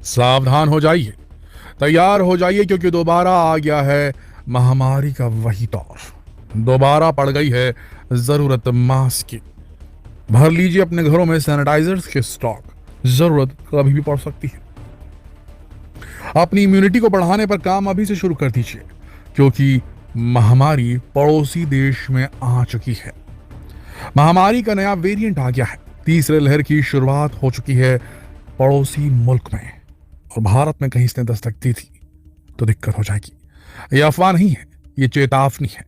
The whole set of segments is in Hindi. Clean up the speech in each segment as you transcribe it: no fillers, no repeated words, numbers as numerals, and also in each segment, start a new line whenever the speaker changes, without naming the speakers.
सावधान हो जाइए, तैयार हो जाइए, क्योंकि दोबारा आ गया है महामारी का वही दौर। दोबारा पड़ गई है जरूरत मास्क की। भर लीजिए अपने घरों में सैनिटाइजर्स के स्टॉक, जरूरत कभी भी पड़ सकती है। अपनी इम्यूनिटी को बढ़ाने पर काम अभी से शुरू कर दीजिए, क्योंकि महामारी पड़ोसी देश में आ चुकी है। महामारी का नया वेरिएंट आ गया है। तीसरे लहर की शुरुआत हो चुकी है पड़ोसी मुल्क में, और भारत में कहीं इसने दस्तक दी थी तो दिक्कत हो जाएगी। यह अफवाह नहीं है, ये चेतावनी है।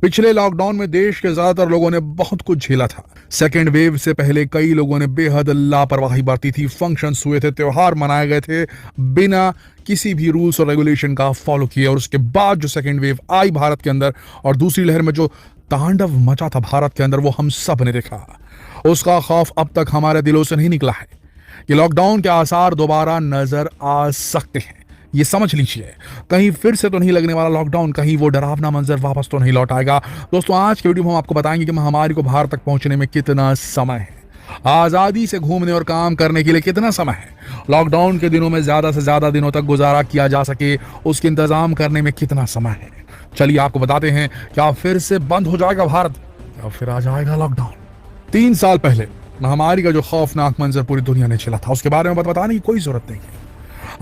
पिछले लॉकडाउन में देश के ज्यादातर लोगों ने बहुत कुछ झेला था। सेकेंड वेव से पहले कई लोगों ने बेहद लापरवाही बरती थी। फंक्शंस हुए थे, त्योहार मनाए गए थे बिना किसी भी रूल्स और रेगुलेशन का फॉलो किए। और उसके बाद जो सेकेंड वेव आई भारत के अंदर, और दूसरी लहर में जो तांडव मचा था भारत के अंदर, वो हम सब ने देखा। उसका खौफ अब तक हमारे दिलों से नहीं निकला है। कि लॉकडाउन के आसार दोबारा नजर आ सकते हैं, ये समझ लीजिए। कहीं फिर से तो नहीं लगने वाला लॉकडाउन, कहीं वो डरावना मंजर वापस तो नहीं लौट आएगा। दोस्तों, आज के वीडियो में हम आपको बताएंगे कि महामारी को भारत तक पहुंचने में कितना समय है, आजादी से घूमने और काम करने के लिए कितना समय है, लॉकडाउन के दिनों में ज्यादा से ज्यादा दिनों तक गुजारा किया जा सके उसके इंतजाम करने में कितना समय है। चलिए आपको बताते हैं, क्या फिर से बंद हो जाएगा भारत या फिर आ जाएगा लॉकडाउन। 3 साल पहले महामारी का जो खौफनाक मंजर पूरी दुनिया ने झेला था, उसके बारे में बताने की कोई जरूरत नहीं है।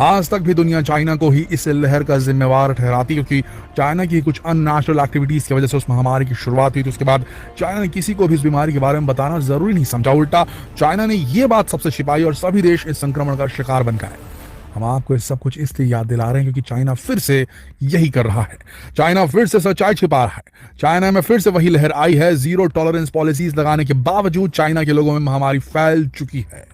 आज तक भी दुनिया चाइना को ही इस लहर का जिम्मेवार ठहराती, क्योंकि चाइना की कुछ अननेचुरल एक्टिविटीज की वजह से उस महामारी की शुरुआत हुई। तो उसके बाद चाइना ने किसी को भी इस बीमारी के बारे में बताना जरूरी नहीं समझा। उल्टा चाइना ने यह बात सबसे छिपाई और सभी देश इस संक्रमण का शिकार बन गए। हम आपको सब कुछ इसलिए याद दिला रहे हैं क्योंकि चाइना फिर से यही कर रहा है। चाइना फिर से सच्चाई छिपा रहा है। चाइना में फिर से वही लहर आई है। जीरो टॉलरेंस पॉलिसीज लगाने के बावजूद चाइना के लोगों में महामारी फैल चुकी है।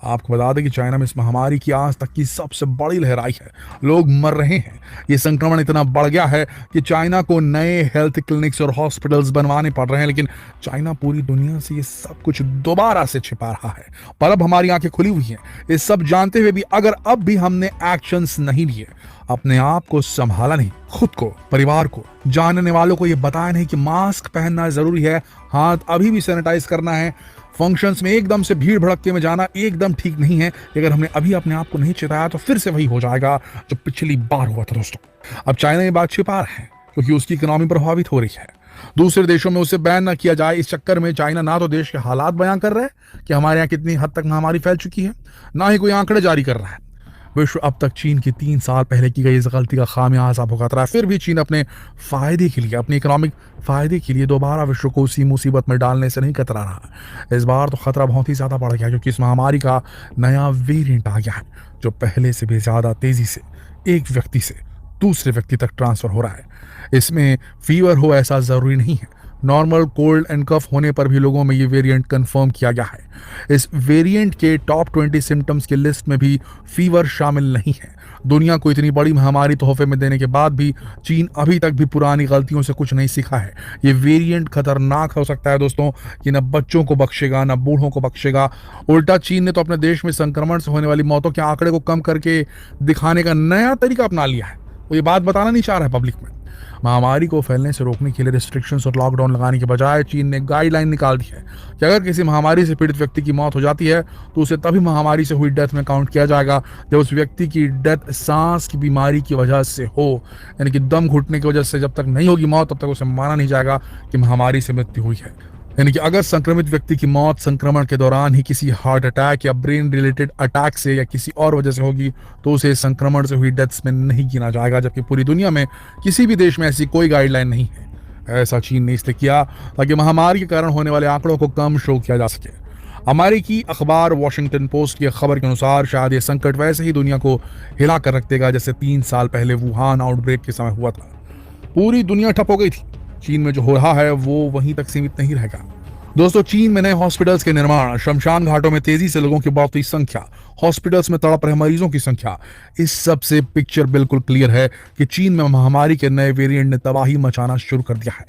आपको बता दें कि चाइना में इस महामारी की आज तक की सबसे बड़ी लहर आई है। लोग मर रहे हैं। ये संक्रमण इतना बढ़ गया है कि चाइना को नए हेल्थ क्लिनिक्स और हॉस्पिटल्स बनवाने पड़ रहे हैं। लेकिन चाइना पूरी दुनिया से ये सब कुछ दोबारा से छिपा रहा है। पर अब हमारी आंखें खुली हुई हैं। ये सब जानते हुए भी अगर अब भी हमने एक्शंस नहीं लिए, अपने आप को संभाला नहीं, खुद को, परिवार को, जानने वालों को ये बताया नहीं कि मास्क पहनना जरूरी है, हाथ अभी भी सैनिटाइज करना है, फंक्शंस में एकदम से भीड़ भड़कते में जाना एकदम ठीक नहीं है। अगर हमने अभी अपने आप को नहीं चेताया तो फिर से वही हो जाएगा जो पिछली बार हुआ था। दोस्तों, अब चाइना ये बात छिपा रहा है क्योंकि उसकी इकोनॉमी प्रभावित हो रही है। दूसरे देशों में उसे बैन ना किया जाए, इस चक्कर में चाइना ना तो देश के हालात बयां कर रहा है कि हमारे यहाँ कितनी हद तक महामारी फैल चुकी है, ना ही कोई आंकड़े जारी कर रहा है। विश्व अब तक चीन की 3 साल पहले की गई इस गलती का खामियाजा भुगत रहा है। फिर भी चीन अपने फायदे के लिए, अपने इकोनॉमिक फायदे के लिए दोबारा विश्व को उसी मुसीबत में डालने से नहीं कतरा रहा। इस बार तो खतरा बहुत ही ज्यादा बढ़ गया, क्योंकि इस महामारी का नया वेरिएंट आ गया है जो पहले से भी ज्यादा तेजी से एक व्यक्ति से दूसरे व्यक्ति तक ट्रांसफर हो रहा है। इसमें फीवर हो ऐसा जरूरी नहीं है। नॉर्मल कोल्ड एंड कफ होने पर भी लोगों में ये वेरिएंट कंफर्म किया गया है। इस वेरिएंट के टॉप 20 सिम्टम्स की लिस्ट में भी फीवर शामिल नहीं है। दुनिया को इतनी बड़ी महामारी तोहफे में देने के बाद भी चीन अभी तक भी पुरानी गलतियों से कुछ नहीं सीखा है। ये वेरिएंट खतरनाक हो सकता है दोस्तों, कि न बच्चों को बख्शेगा न बूढ़ों को बख्शेगा। उल्टा चीन ने तो अपने देश में संक्रमण से होने वाली मौतों के आंकड़े को कम करके दिखाने का नया तरीका अपना लिया है। वो ये बात बताना नहीं चाह रहा है पब्लिक में। महामारी को फैलने से रोकने के लिए रिस्ट्रिक्शंस और लॉकडाउन लगाने के बजाय चीन ने गाइडलाइन निकाल दी है कि अगर किसी महामारी से पीड़ित व्यक्ति की मौत हो जाती है तो उसे तभी महामारी से हुई डेथ में काउंट किया जाएगा जब उस व्यक्ति की डेथ सांस की बीमारी की वजह से हो, यानी कि दम घुटने की वजह से जब तक नहीं होगी मौत, तब तक उसे माना नहीं जाएगा कि महामारी से मृत्यु हुई है। यानी कि अगर संक्रमित व्यक्ति की मौत संक्रमण के दौरान ही किसी हार्ट अटैक या ब्रेन रिलेटेड अटैक से या किसी और वजह से होगी तो उसे संक्रमण से हुई डेथ्स में नहीं गिना जाएगा, जबकि पूरी दुनिया में किसी भी देश में ऐसी कोई गाइडलाइन नहीं है। ऐसा चीन ने इसलिए किया ताकि महामारी के कारण होने वाले आंकड़ों को कम शो किया जा सके। अमेरिकी अखबार वॉशिंगटन पोस्ट की खबर के अनुसार शायद ये संकट वैसे ही दुनिया को हिला कर रख देगा जैसे 3 साल पहले वुहान आउटब्रेक के समय हुआ था। पूरी दुनिया ठप हो गई थी। चीन में जो हो रहा है वो वहीं तक सीमित नहीं रहेगा। दोस्तों, चीन में नए हॉस्पिटल्स के निर्माण, शमशान घाटों में तेजी से लोगों की बढ़ती संख्या, हॉस्पिटल्स में तड़प रहे मरीजों की संख्या, इस सब से पिक्चर बिल्कुल क्लियर है कि चीन में महामारी के नए वेरिएंट ने तबाही मचाना शुरू कर दिया है।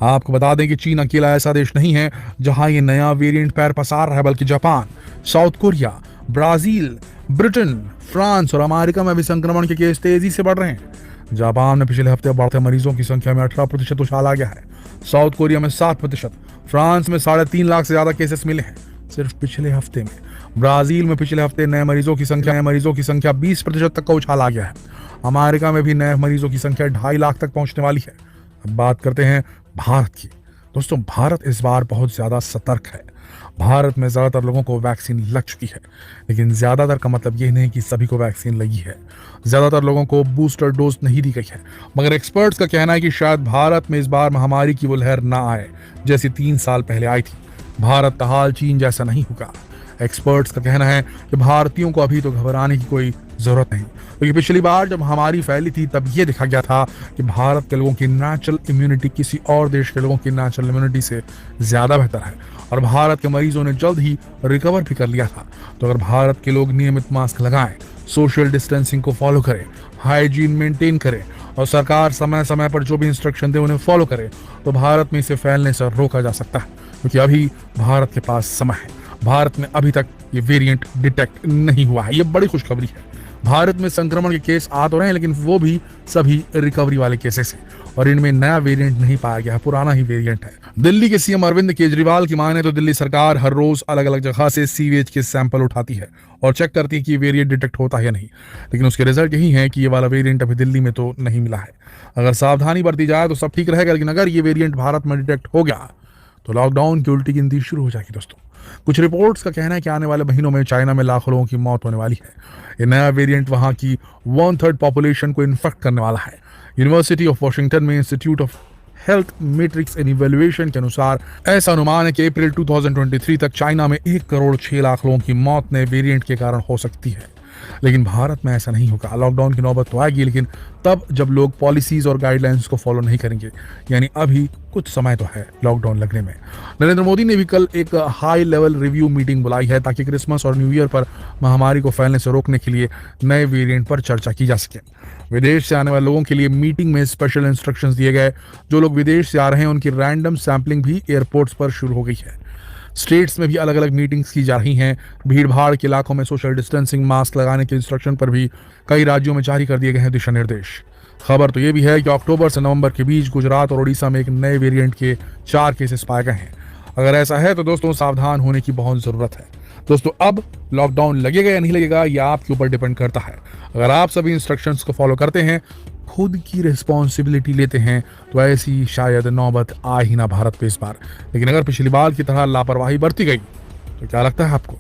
आपको बता दें कि चीन अकेला ऐसा देश नहीं है जहां ये नया वेरिएंट पैर पसार रहा है, बल्कि Japan, south Korea, Brazil, Britain, France और अमेरिका में भी संक्रमण के केस तेजी से बढ़ रहे हैं। जापान में पिछले हफ्ते बढ़ते मरीजों की संख्या में 18% उछाल आ गया है। साउथ कोरिया में 7%, फ्रांस में 3.5 लाख से ज्यादा केसेस मिले हैं सिर्फ पिछले हफ्ते में। ब्राजील में पिछले हफ्ते नए मरीजों की संख्या 20% तक का उछाल आ गया है। अमेरिका में भी नए मरीजों की संख्या 2.5 लाख तक पहुंचने वाली है। अब बात करते हैं भारत की। दोस्तों, भारत इस बार बहुत ज्यादा सतर्क है। भारत में ज्यादातर लोगों को वैक्सीन लग चुकी है, लेकिन ज्यादातर का मतलब ये नहीं कि सभी को वैक्सीन लगी है। ज्यादातर लोगों को बूस्टर डोज नहीं दी गई है, मगर एक्सपर्ट्स का कहना है कि शायद भारत में इस बार महामारी की वो लहर ना आए जैसी 3 साल पहले आई थी। भारत का हाल चीन जैसा नहीं होगा। एक्सपर्ट्स का कहना है कि भारतीयों को अभी तो घबराने की कोई जरूरत नहीं, क्योंकि पिछली बार जब महामारी फैली थी तब ये देखा गया था कि भारत के लोगों की नेचुरल इम्यूनिटी किसी और देश के लोगों की नेचुरल इम्यूनिटी से ज्यादा बेहतर है और भारत के मरीजों ने जल्द ही रिकवर भी कर लिया था। तो अगर भारत के लोग नियमित मास्क लगाएं, सोशल डिस्टेंसिंग को फॉलो करें, हाइजीन मेंटेन करें और सरकार समय समय पर जो भी इंस्ट्रक्शन दे उन्हें फॉलो करें, तो भारत में इसे फैलने से रोका जा सकता है। क्योंकि अभी भारत के पास समय है। भारत में अभी तक ये वेरिएंट डिटेक्ट नहीं हुआ है। ये बड़ी खुशखबरी है। भारत में संक्रमण के केस आ तो रहे हैं, लेकिन वो भी सभी रिकवरी वाले केसेस हैं और इनमें नया वेरिएंट नहीं पाया गया, पुराना ही वेरिएंट है। दिल्ली के सीएम अरविंद केजरीवाल की माने तो दिल्ली सरकार हर रोज अलग अलग जगह से सीवेज के सैंपल उठाती है और चेक करती है कि वेरिएंट डिटेक्ट होता है या नहीं, लेकिन उसके रिजल्ट यही है कि ये वाला वेरिएंट अभी दिल्ली में तो नहीं मिला है। अगर सावधानी बरती जाए तो सब ठीक रहेगा, लेकिन अगर ये वेरिएंट भारत में डिटेक्ट हो गया तो लॉकडाउन की उल्टी गिनती शुरू हो जाएगी। दोस्तों, कुछ रिपोर्ट्स का कहना है कि आने वाले महीनों में चाइना में लाखों लोगों की मौत होने वाली है। ये नया वेरिएंट वहां की 1/3 पॉपुलेशन को इन्फेक्ट करने वाला है। यूनिवर्सिटी ऑफ वॉशिंगटन में institute of health matrix and evaluation के अनुसार ऐसा अनुमान है कि अप्रैल 2023 तक चाइना में 1 करोड़ 6 लाख लोगों की मौत नए वेरिएंट के कारण हो सकती है। लेकिन भारत में ऐसा नहीं होगा। लॉकडाउन की नौबत तो आएगी, लेकिन तब जब लोग पॉलिसीज और गाइडलाइंस को फॉलो नहीं करेंगे। यानी अभी कुछ समय तो है लॉकडाउन लगने में। नरेंद्र मोदी ने भी कल एक हाई लेवल रिव्यू मीटिंग बुलाई है ताकि क्रिसमस और न्यू ईयर पर महामारी को फैलने से रोकने के लिए नए वेरिएंट पर चर्चा की जा सके। विदेश से आने वाले लोगों के लिए मीटिंग में स्पेशल इंस्ट्रक्शंस दिए गए। जो लोग विदेश से आ रहे हैं उनकी रैंडम सैंपलिंग भी एयरपोर्ट्स पर शुरू हो गई है। स्टेट्स में भी अलग अलग मीटिंग्स की जा रही हैं। भीड़ भाड़ के इलाकों में सोशल डिस्टेंसिंग, मास्क लगाने के इंस्ट्रक्शन पर भी कई राज्यों में जारी कर दिए गए हैं दिशा निर्देश। खबर तो ये भी है कि अक्टूबर से नवंबर के बीच गुजरात और ओडिशा में एक नए वेरिएंट के 4 केसेस पाए गए हैं। अगर ऐसा है तो दोस्तों सावधान होने की बहुत जरूरत है। दोस्तों, अब लॉकडाउन लगेगा या नहीं लगेगा यह आपके ऊपर डिपेंड करता है। अगर आप सभी इंस्ट्रक्शंस को फॉलो करते हैं, खुद की रिस्पॉन्सिबिलिटी लेते हैं, तो ऐसी शायद नौबत आ ही ना भारत पे इस बार। लेकिन अगर पिछली बार की तरह लापरवाही बरती गई तो क्या लगता है आपको?